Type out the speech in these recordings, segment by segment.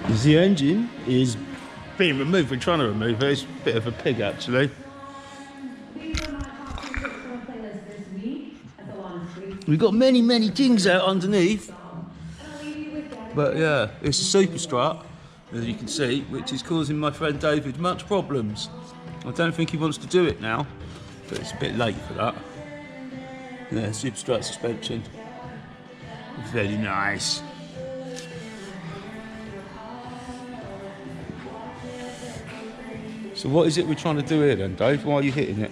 The engine is being removed. We're trying to remove it. It's a bit of a pig, actually. We've got many, many things out underneath. But yeah, it's a super strut, as you can see, which is causing my friend David much problems. I don't think he wants to do it now, but it's a bit late for that. Yeah, super strut suspension. Very nice. So what is it we're trying to do here then, Dave? Why are you hitting it?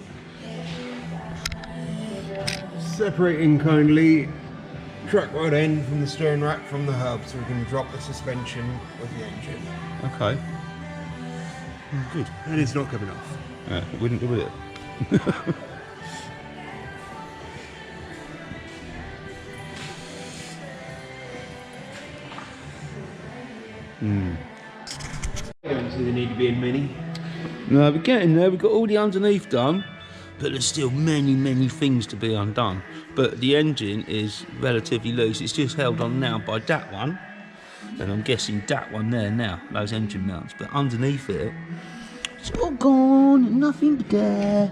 Separating kindly track rod end from the stern rack from the hub so we can drop the suspension with the engine. Okay. Good. And it's not coming off. Yeah, it wouldn't do it. So they need to be in mini. No, we're getting there. We've got all the underneath done, but there's still many, many things to be undone. But the engine is relatively loose. It's just held on now by that one, and I'm guessing that one there now, those engine mounts. But underneath it, it's all gone. Nothing there.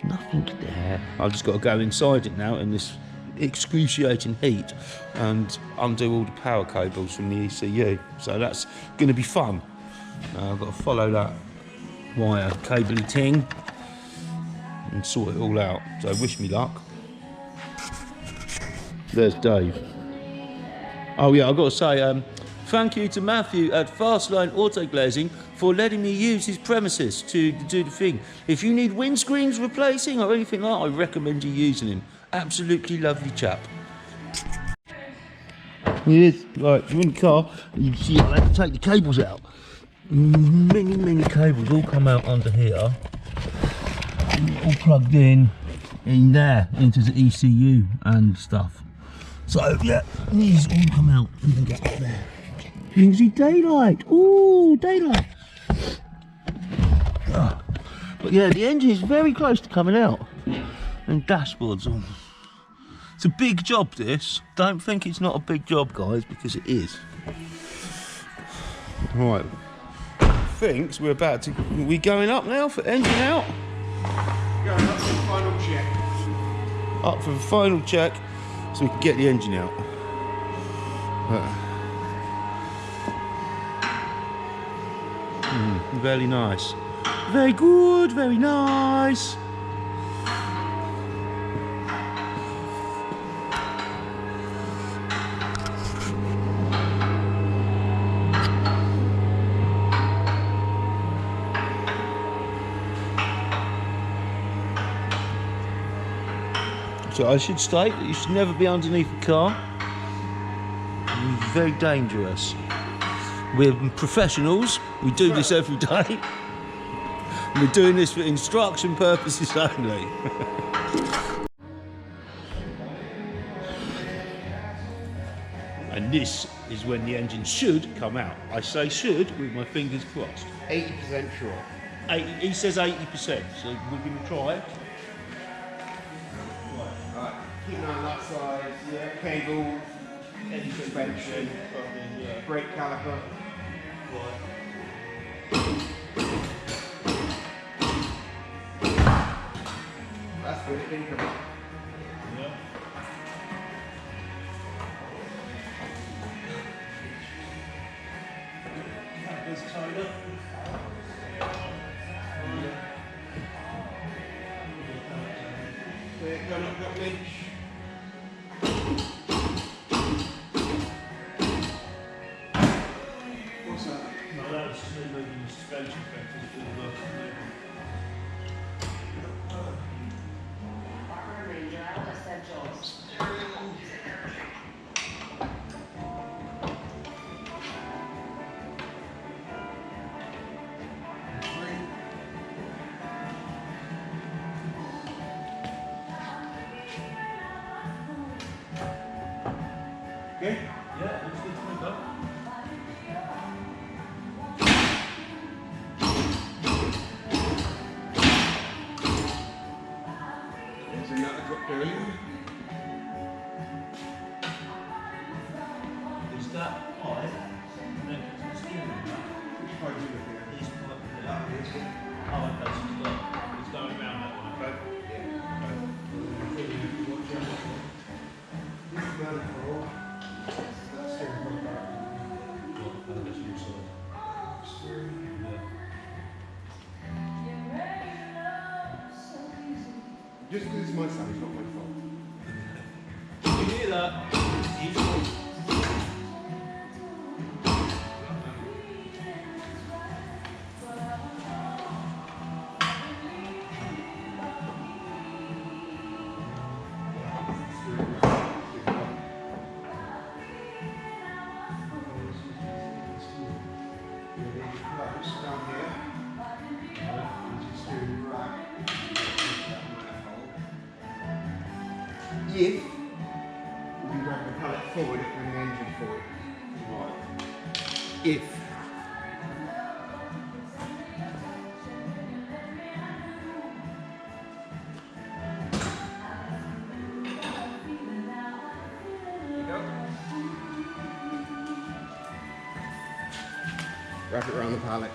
Nothing there. I've just got to go inside it now in this excruciating heat and undo all the power cables from the ECU. So that's going to be fun. I've got to follow that wire cable ting and sort it all out. So wish me luck. There's Dave. Oh yeah, I've got to say thank you to Matthew at Fastline Auto Glazing for letting me use his premises to do the thing. If you need windscreens replacing or anything like that, I recommend you using him. Absolutely lovely chap. Yes, right, you're in the car, you see I have to take the cables out. Many, many cables all come out under here. All plugged in there, into the ECU and stuff. So yeah, these all come out and then get up there. You can see daylight. Ooh, daylight. But yeah, the engine is very close to coming out. And dashboards on. It's a big job, this. Don't think it's not a big job, guys, because it is. Right. Thinks we're about to. Are we going up now for engine out? Going up for the final check. Up for the final check so we can get the engine out. Very nice. Very good, very nice. So I should state that you should never be underneath a car. It's very dangerous. We're professionals. We do this every day. We're doing this for instruction purposes only. And this is when the engine should come out. I say should with my fingers crossed. 80% sure. 80, he says 80%, so we're going to try it. Right, keeping on that side, yeah. Cable, suspension, brake caliper. That's good, it didn't come up. Yeah. That was tied up. Going up that winch. What's that? No, that was just me moving the suspension factors for the work on there. Okay? Yeah, looks good to me, bud. There's another drop earlier. Is that high? okay, so it's going around that one, okay? This is manifold. That's steering wheel back. That's your side. Just because it's my son, it's not my fault. You hear that? If you drag the pallet forward, it brings the engine forward. Right. If. Wrap it around the pallet.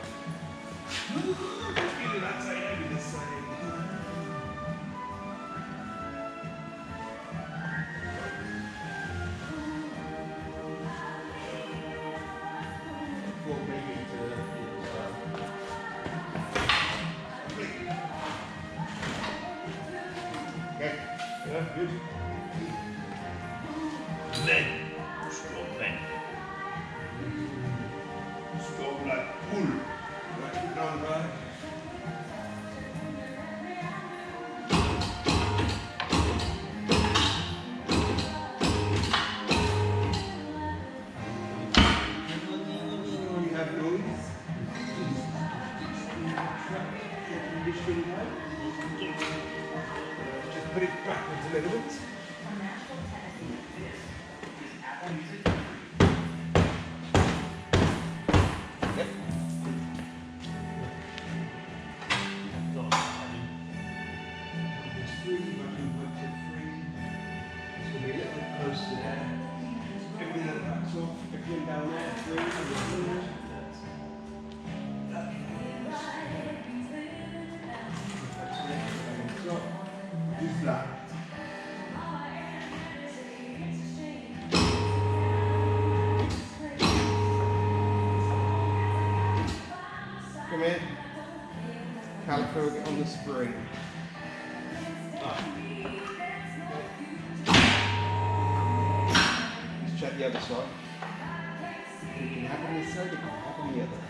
Yeah, good. Then, strong then. Strong like pull. Right, down right. You have those. Just put it backwards a little bit. Down there, do flat. Come in. Caliper will get on the spring. Let's check the other side. You can have on this side, you can have on the other.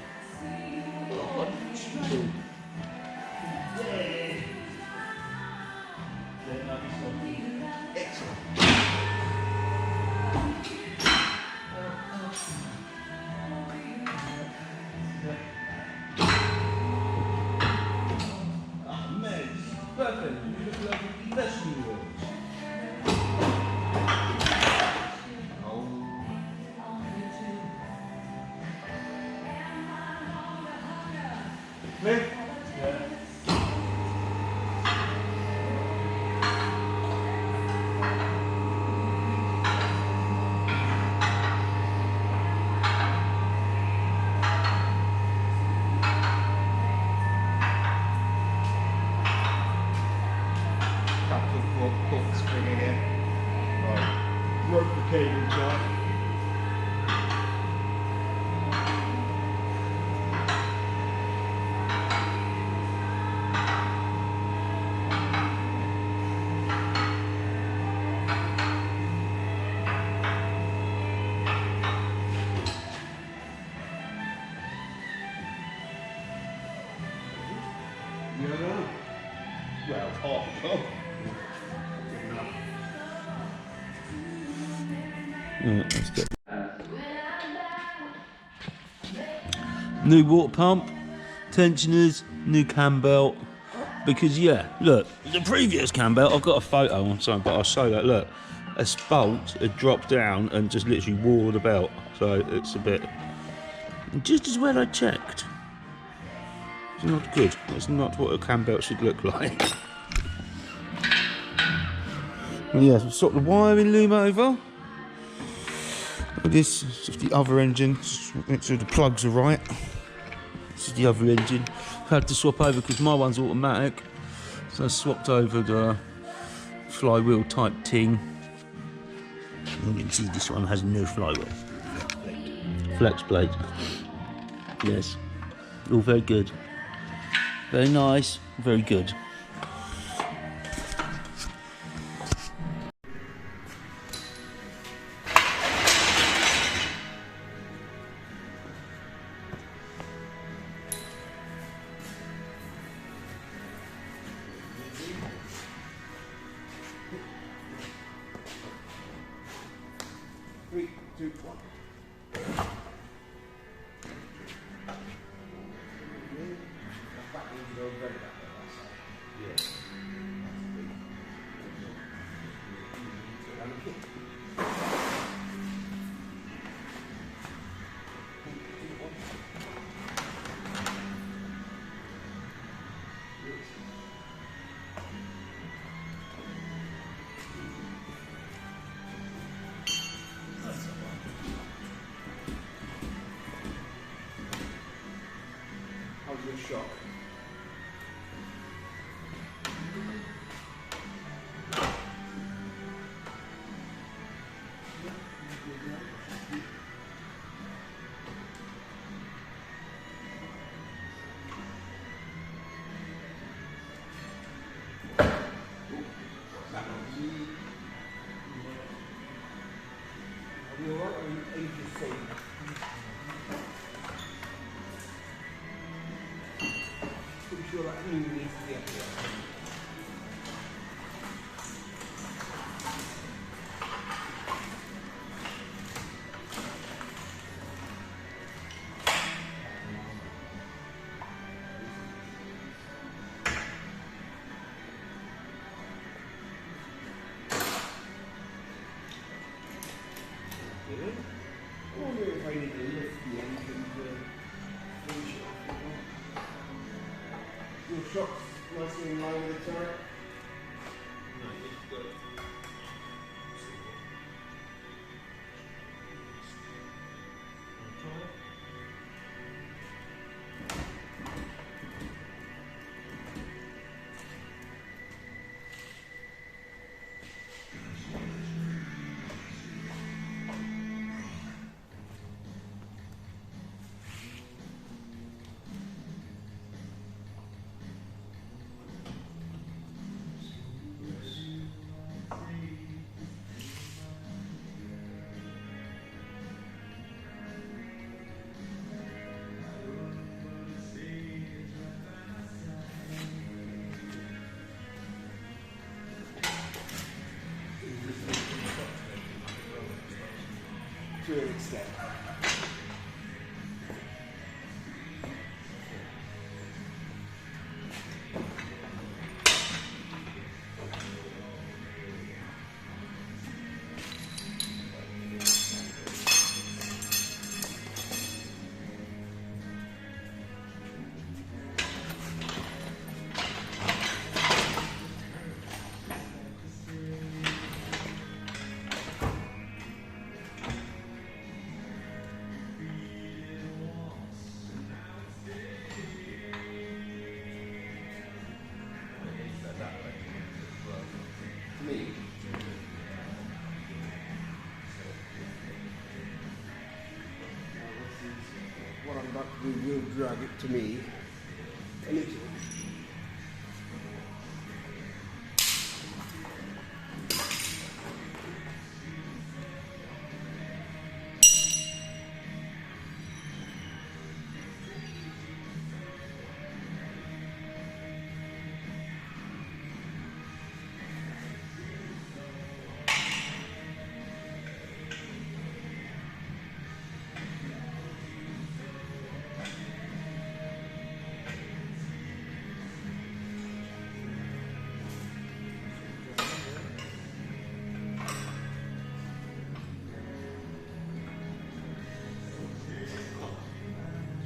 One, two. Excellent. Oh, man, it's perfect. You look like a professional. Clear? Yeah. Cork spring again. Right. Rope the cable tight. You don't know? Well, half a cup. Good enough. Right, let's get new water pump, tensioners, new cam belt. Because yeah, look, the previous cam belt, I've got a photo on something, but I'll show that. Look, a bolt had dropped down and just literally wore the belt, so it's a bit just as well I checked. It's not good. It's not what a cam belt should look like. Well, yeah, we've swapped the wiring loom over. This is the other engine, just make sure the plugs are right. This is the other engine. had to swap over because my one's automatic, so I swapped over the flywheel type thing. You can see this one has no flywheel. Flex plate. Yes. All very good. Very nice. Very good. Three, two, one. How's your shock? Are you alright, or are you just saying? Pretty sure that knee needs to be up here. I wonder if I need to lift the end and finish it off. Your shock's nicely in line with the turret. To an extent. Me. What I'm about to do will drag it to me a little.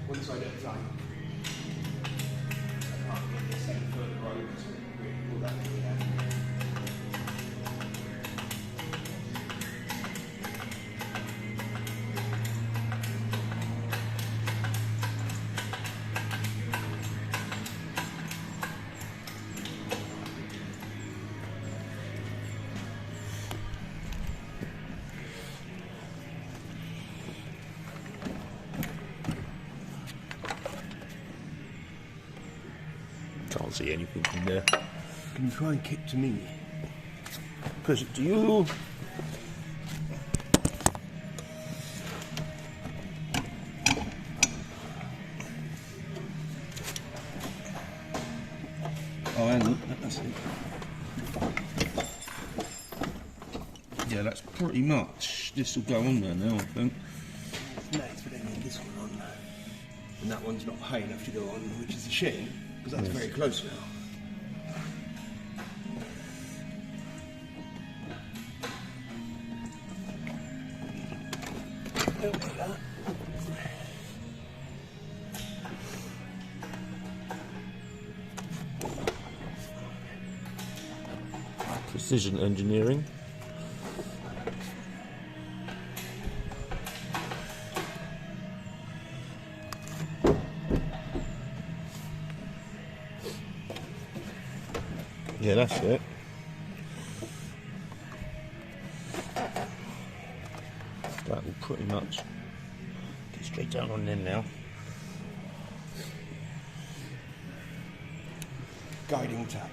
One side at a time. I can't get this any further over, so we pull that thing down. can't see anything from there. Can you try and kick to me? Push it to you. Oh, hang on. That's it. Yeah, that's pretty much. This will go on there now, I think. Nice, but I need this one on. And that one's not high enough to go on, which is a shame, because that's very close now. There we go. Precision engineering. Yeah, that's it. That will pretty much get straight down on there now. Guiding tap.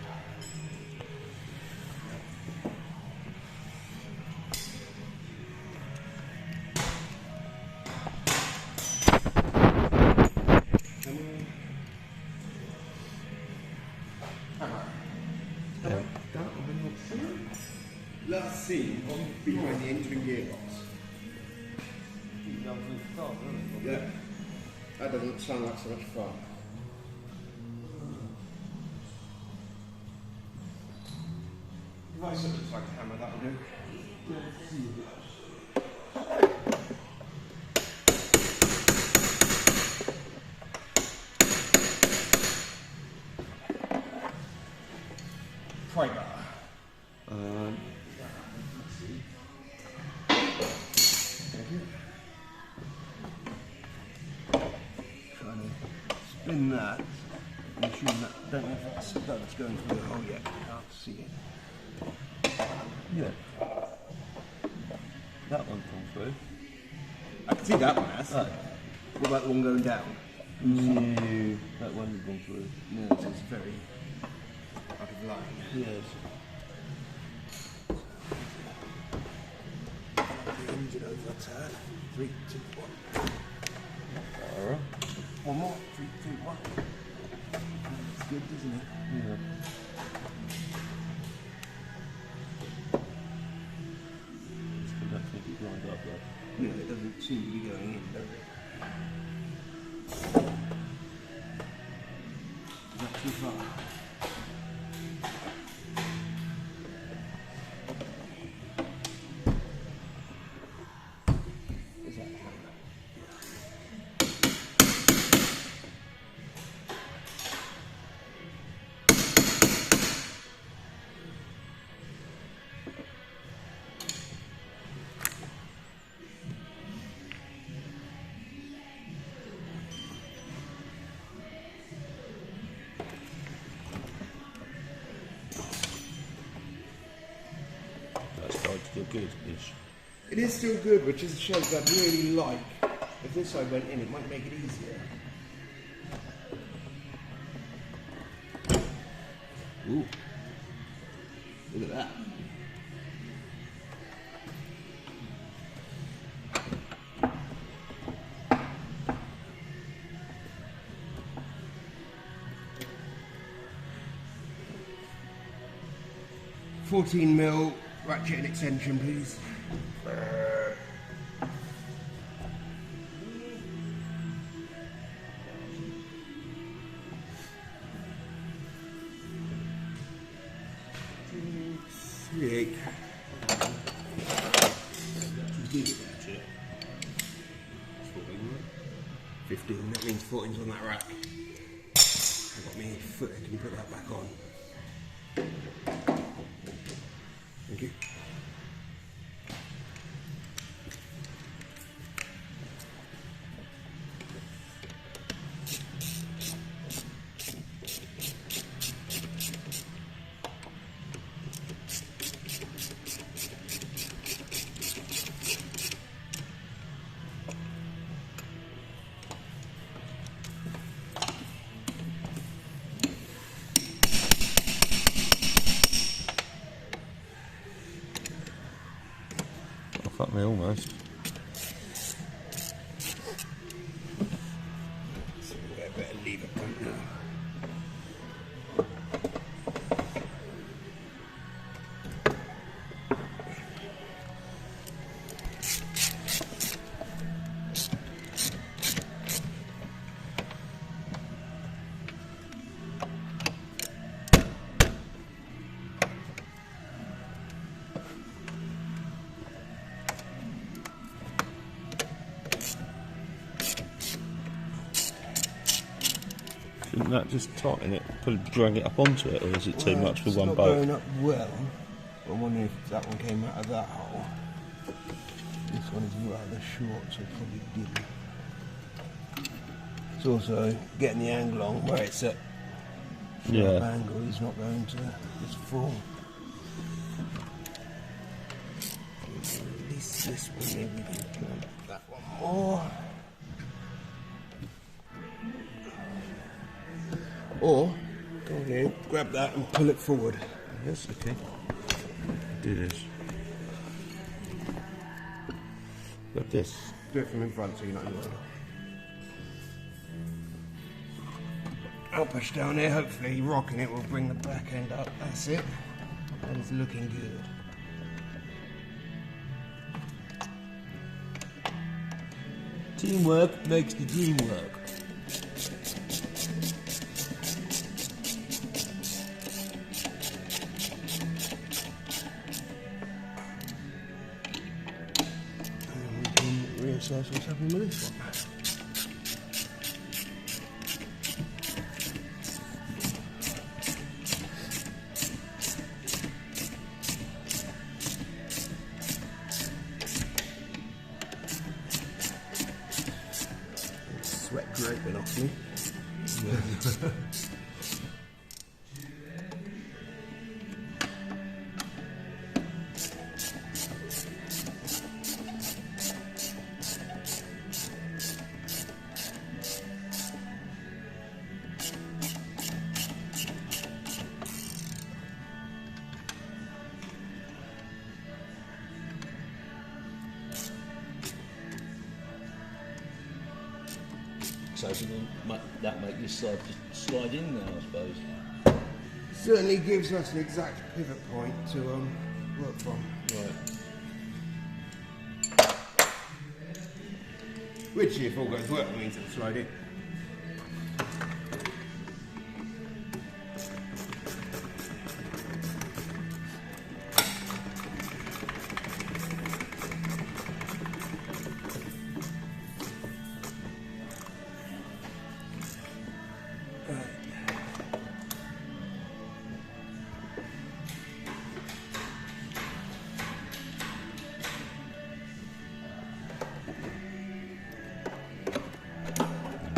Last seen on behind the engine gearbox. Yeah, that doesn't sound like so much fun. If I sort of like a hammer, that'll do. Pry bar. Trying to spin that and assume that, don't know if that stud's going through the hole yet, can't see it. Yeah. That one come through. I can see that one has. Oh. What about the one going down? No, that one's gone through. No, it's very out of line. Yes. The engine overturn. 3, 2, 1. Alright. One more. 3, 2, 1. That's good, isn't it? Yeah. Still don't think it's lined up though. No, it doesn't seem to be going in, does it? Is that too far? Is that hammer? That's still good-ish. It is still good, which is a shape I'd really like. If this side went in, it might make it easier. Ooh. Look at that. $14mm ratchet and extension, please. $3.8. Give it ratchet. 15. That means 14's on that rack. I've got my foot. Can you put that back on? Thank you. Fuck me almost. I better leave it right now. Shouldn't that just tighten it, drag it up onto it, or is it too Well, much for it's one not boat? going up well. I'm wondering if that one came out of that hole. This one is rather short, so probably didn't. It's also getting the angle on where it's at. Sharp Yeah. angle is not going to just fall. At least this one, maybe we can clamp that one more. Or go here, grab that and pull it forward. Yes, okay. Do this. Grab this. Do it from in front so you're not in the way. I'll push down here, hopefully rocking it will bring the back end up. That's it. That is looking good. Teamwork makes the dream work. And we can reassess what's happening with this one. Sweat draping off me. So that make this side just slide in there, I suppose. Certainly gives us an exact pivot point to work from. Right. Which, if all goes well, means it'll slide in.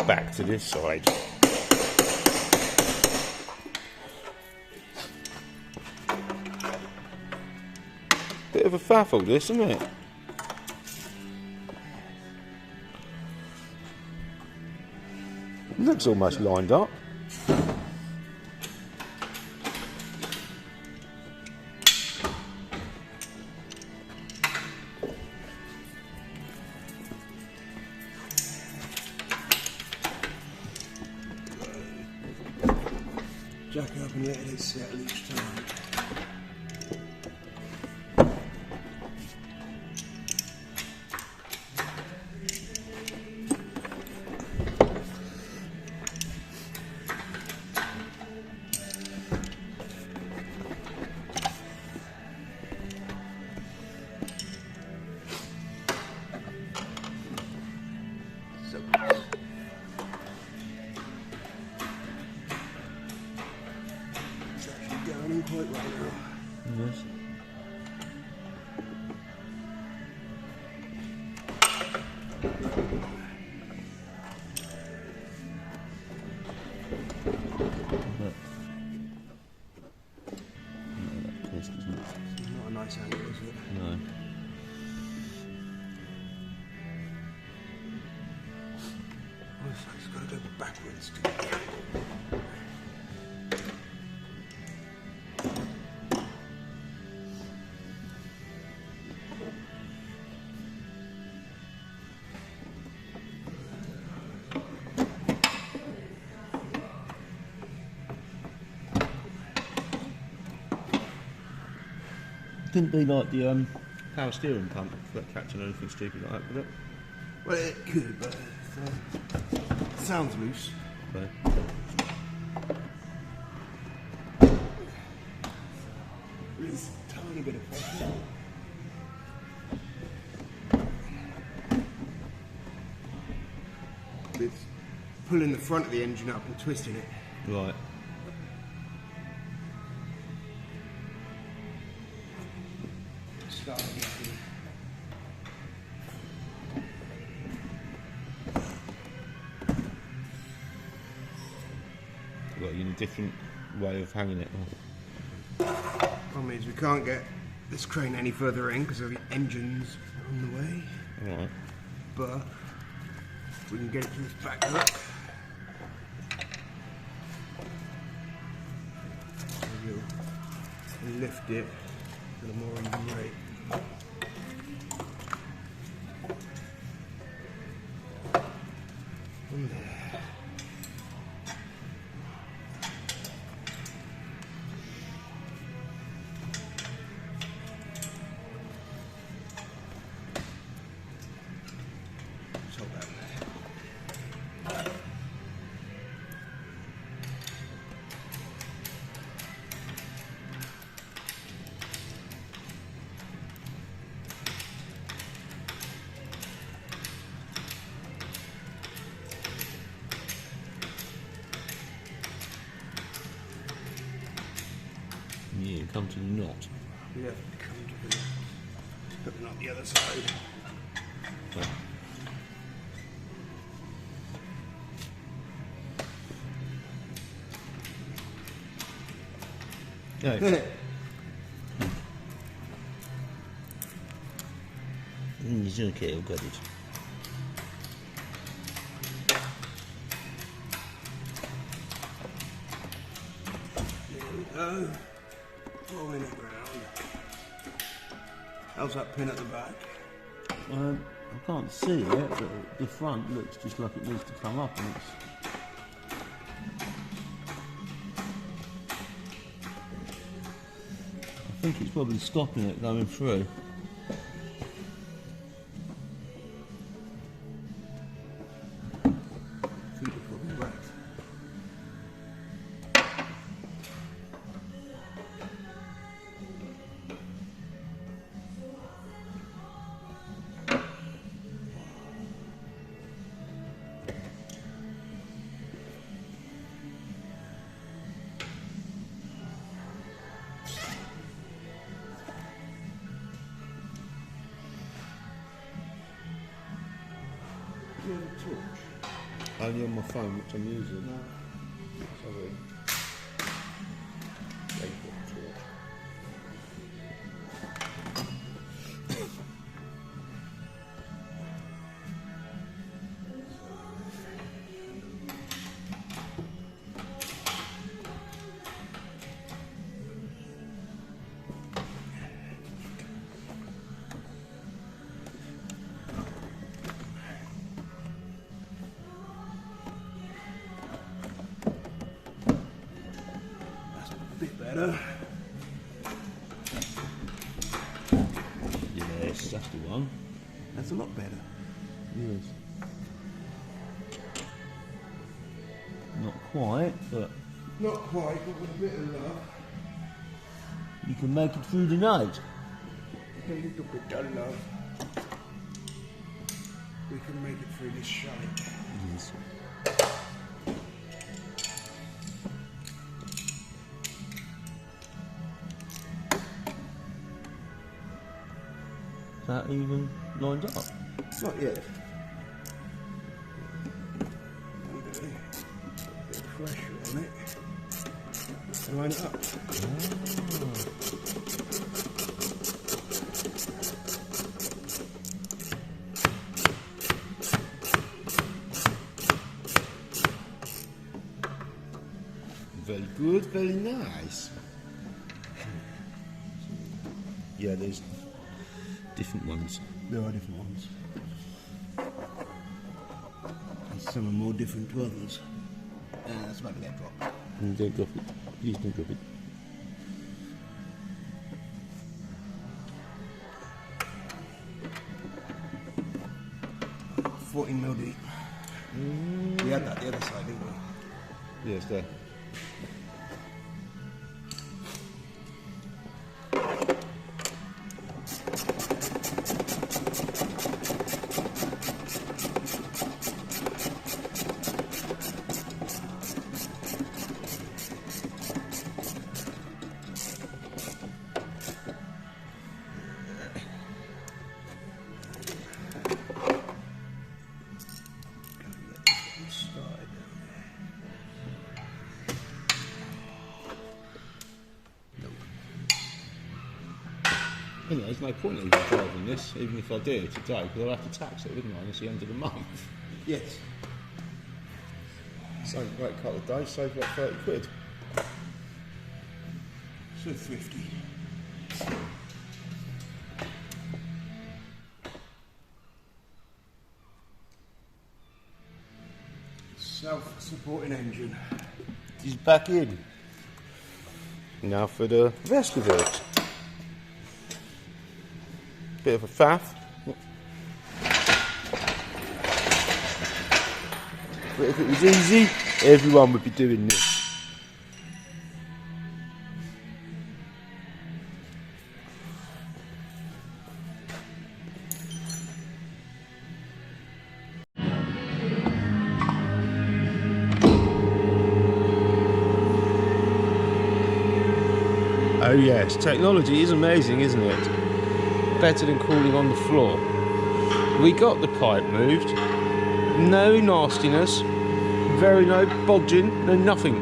Back to this side. Bit of a faffle, this, isn't it? Looks almost lined up. Jack up and let it settle each time. So it's actually going in quite well now. Yes. It's not a nice angle, is it? No. Looks like it's got to go backwards to get the angle. Couldn't be like the power steering pump for that catching anything stupid like that, could it? Well, it could, but it sounds loose. Okay. There's a tiny bit of pressure. It's pulling the front of the engine up and twisting it. Right. Start again. Well, you need a different way of hanging it. Problem is we can't get this crane any further in because of the engines on the way. Alright. But if we can get it to this back hook. We'll lift it to a more even rate. And there. So that there. Yeah, come to the knot. Yeah, come to the but not the other side. Right. Okay. It's okay, I've got it. There we go. Rolling it round. How's that pin at the back? I can't see it, but the front looks just like it needs to come up, and it's. I think it's probably stopping it going through. Feet are probably wet. You have a torch? Only on my phone, which I'm using. No. Sorry. That's a bit better. Yes, that's the one. That's a lot better. Yes. Not quite, but Not quite, but with a bit of love. you can make it through the night. A little bit of love. We can make it through this shite. Yes. Is that even lined up? Not yet. Need a bit of pressure on it. And line it up. Very good, very nice. Yeah, there's different ones. There are different ones. And some are more different to others. That's about to get dropped. Don't drop it. Please don't drop it. 14 mil deep. We had that the other side, didn't we? Yes, there. Anyway, there's no point in even driving this, even if I did today, because I'll have to tax it, wouldn't I, unless the end of the month. Yes. Save a great couple of days, save like 30 quid. So thrifty. Self-supporting engine. He's back in. Now for the rest of it. Bit of a faff. But if it was easy, everyone would be doing this. Oh yes, technology is amazing, isn't it? Better than crawling on the floor. We got the pipe moved. No nastiness. Very no bodging, no nothing.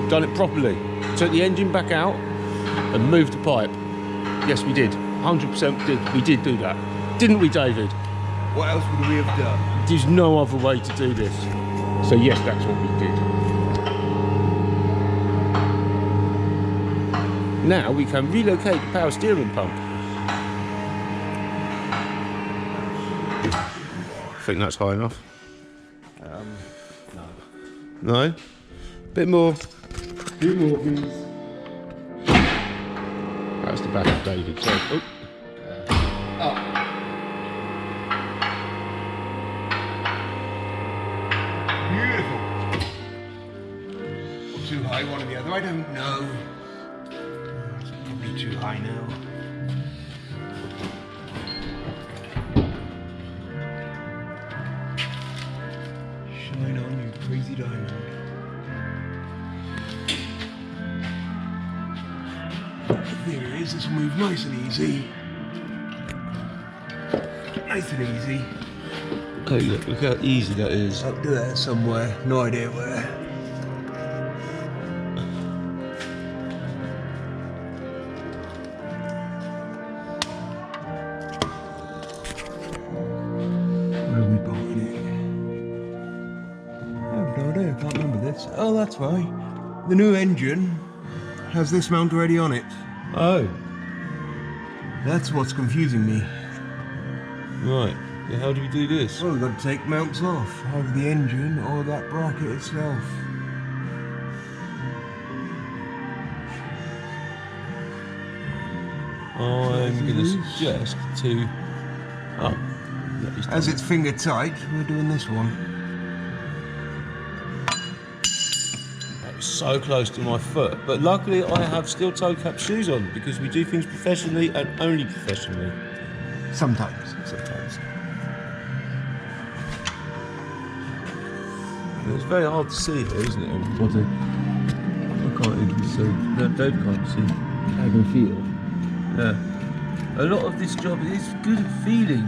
Done it properly. Took the engine back out and moved the pipe. Yes, we did. 100% did. We did do that. Didn't we, David? What else would we have done? There's no other way to do this. So yes, that's what we did. Now we can relocate the power steering pump. I think that's high enough. No. No? Bit more. Bit more, please. That's the back of David. So, oh. Beautiful. Too high, one or the other. I don't know. It's probably too high now. Shine on, you crazy diamond. There it is. This will move nice and easy. Nice and easy. Oh, look how easy that is. Up there somewhere. No idea where. Where are we buying it? I have no idea. I can't remember this. Oh, that's right. The new engine has this mount already on it. Oh, That's what's confusing me. right. Yeah, how do we do this? Well, we've got to take mounts off, either the engine or that bracket itself. I'm going to suggest to... Oh. Yeah, he's As done. it's finger tight, we're doing this one. That was so close to my foot. But luckily I have steel toe cap shoes on because we do things professionally and only professionally. Sometimes. It's very hard to see here, isn't it, everybody? I can't even see. No, Dave can't see. I can feel. Yeah. A lot of this job is good at feeling.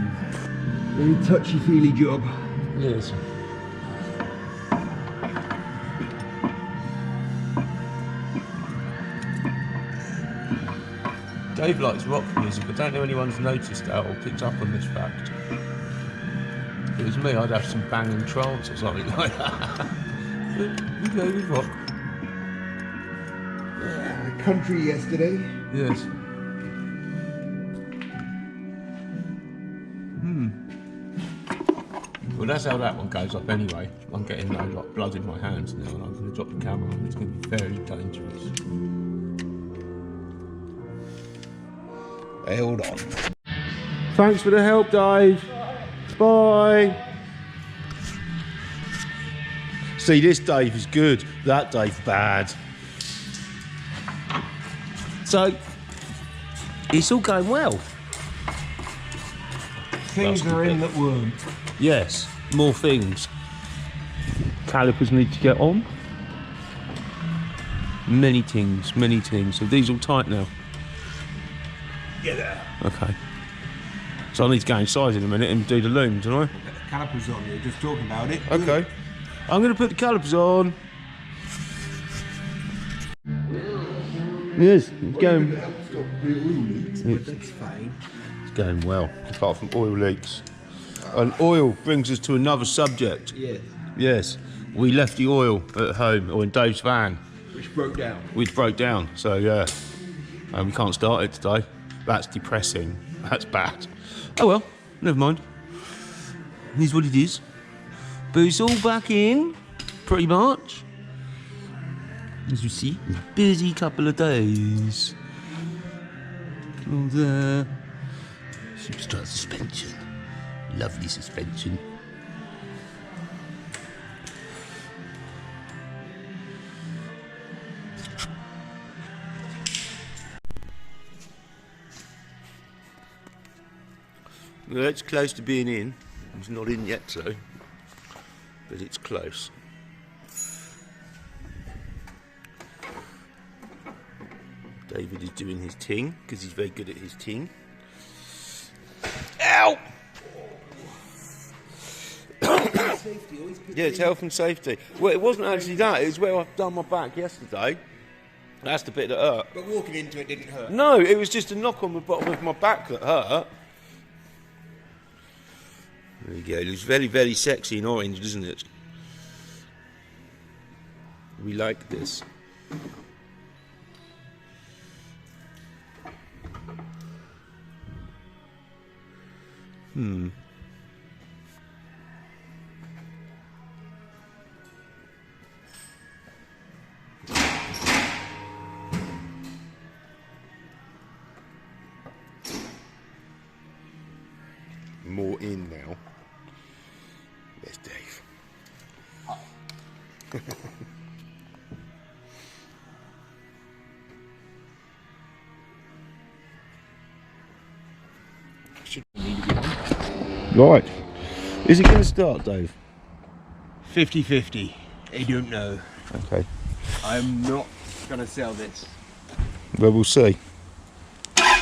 Very touchy-feely job. Yes. Dave likes rock music. I don't know anyone's noticed that or picked up on this fact. If it was me, I'd have some banging trance or something like that. We go with rock. Country yesterday. Yes. Well, that's how that one goes up anyway. I'm getting like blood in my hands now, and I'm going to drop the camera on. It's going to be very dangerous. Hey, hold on. Thanks for the help, Dave. Bye. See, this Dave is good, that Dave bad. So, it's all going well. Things are in that weren't. Yes, more things. Calipers need to get on. Many things, many things. So these all tight now. Get there. Okay. So I need to go inside in a minute and do the loom, don't I? Calipers on, you're just talking about it. Okay. I'm going to put the calipers on. Yes, it's going. That's fine. It's going well, apart from oil leaks. And oil brings us to another subject. Yeah. Yes, we left the oil at home, or in Dave's van, Which broke down. which broke down. So yeah, and we can't start it today. That's depressing. That's bad. Oh well, never mind. Here's what it is. But it's all back in, pretty much. As you see, it's a busy couple of days. All there. Superstrut suspension. Lovely suspension. Well, it's close to being in. It's not in yet, though, but it's close. David is doing his ting because he's very good at his ting. Ow! Yeah, it's health and safety. Well, it wasn't actually that. It was where I've done my back yesterday. That's the bit that hurt. But walking into it didn't hurt. No, it was just a knock on the bottom of my back that hurt. There you go. It looks very, very sexy in orange, doesn't it? We like this. More in now. There's Dave. Right. Is it going to start, Dave? 50-50. I don't know. Okay. I'm not going to sell this. Well, we'll see. It's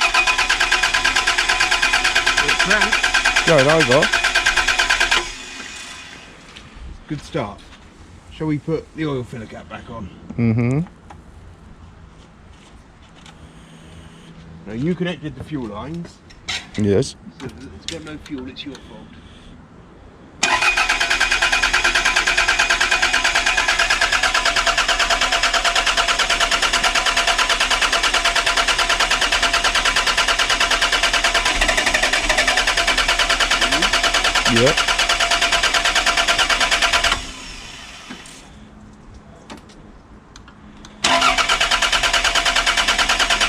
cranked. Going over. Good start. Shall we put the oil filler cap back on? Mm-hmm. Now you connected the fuel lines. Yes. So it's got no fuel, it's your fault. Yep.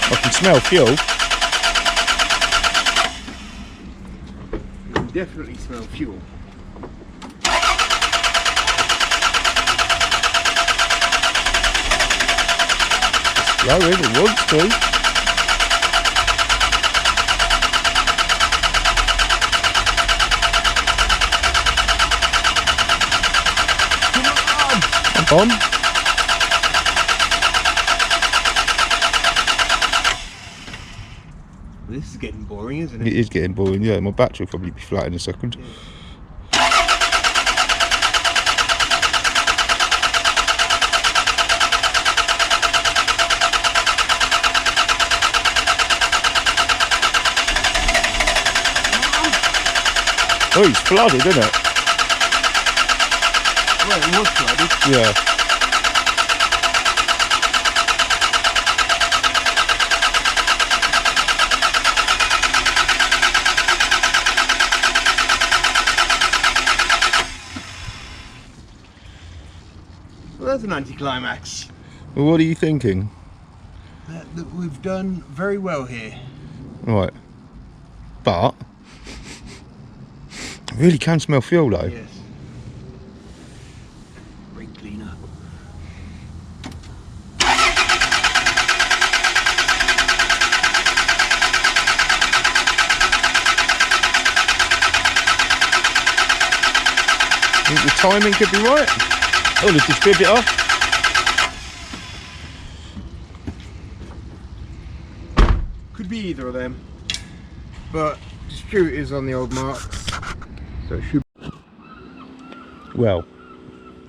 I can smell fuel. You can definitely smell fuel. Slow if it wants to. On. This is getting boring, isn't it? It is getting boring, yeah. My battery will probably be flat in a second. Yeah. Oh, it's flooded, isn't it? Well, it was flooded. Yeah. Well, that's an anticlimax. Well, what are you thinking? That we've done very well here. Right. But I really can smell fuel though. Yes. Wrinkly. think the timing could be right. Oh, the distributor. Could be either of them. But distributors on the old marks. So it should. Well,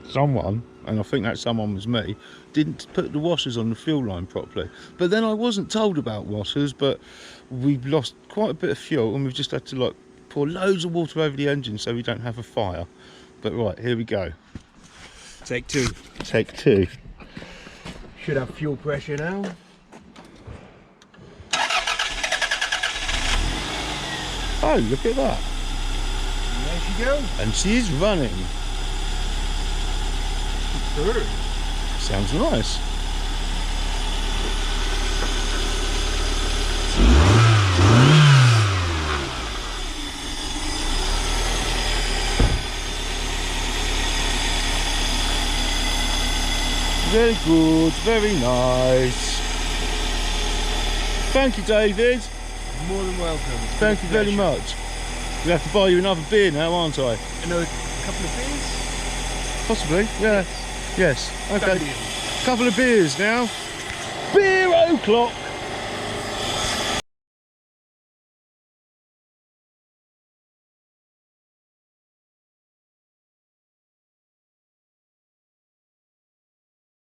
someone, and I think that someone was me, didn't put the washers on the fuel line properly. But then I wasn't told about washers, but we've lost quite a bit of fuel and we've just had to like pour loads of water over the engine so we don't have a fire. But right, here we go. Take two. Take two. Should have fuel pressure now. Oh, look at that. And there she goes. And she's running. Good. Sounds nice. Very good, very nice. Thank you, David. More than welcome. Thank you very much. We have to buy you another beer now, aren't I? Another couple of beers? Possibly, yeah. Yes. Okay. Couple of beers now. Beer o'clock.